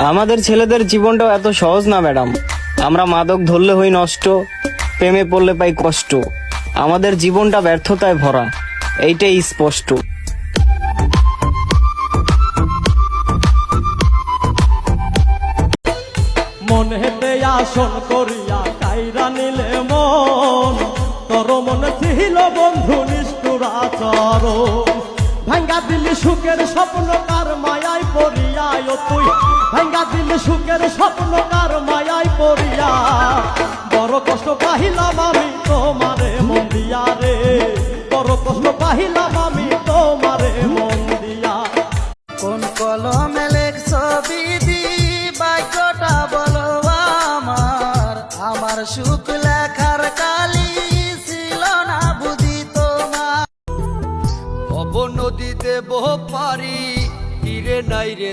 আমাদের ছেলেদের জীবনটাও এত সহজ না ম্যাডাম। আমরা মাদক ধরলে হই নষ্ট, প্রেমে পড়লে পাই কষ্ট। আমাদের জীবনটা ব্যর্থতায় ভরা, এইটাই স্পষ্ট। মনে হেতে আসন করিয়া কাইরা নিলে মন, তোর মনে ছিল বন্ধু নিষ্ঠুর আচরণ। ভাঙ্গা দিলি সুখের স্বপ্ন কার মায়ায় পড়িয়া, ও তুই ভাঙ্গা দিলি সুখের স্বপ্ন কার মায়ায় পড়িয়া। বড় কষ্ট পাহিলাম আমি তোমারে মন দিয়া রে, বড় কষ্ট পাহিলাম আমি তোমারে মন দিয়া। কোন কলমে লেখছো বিধি, বাক্যটা বলো আমার। আমার সুখ লেখার কালি ছিল না বুঝি তোমার। নদীতে বহ পারি তীরে নাই রে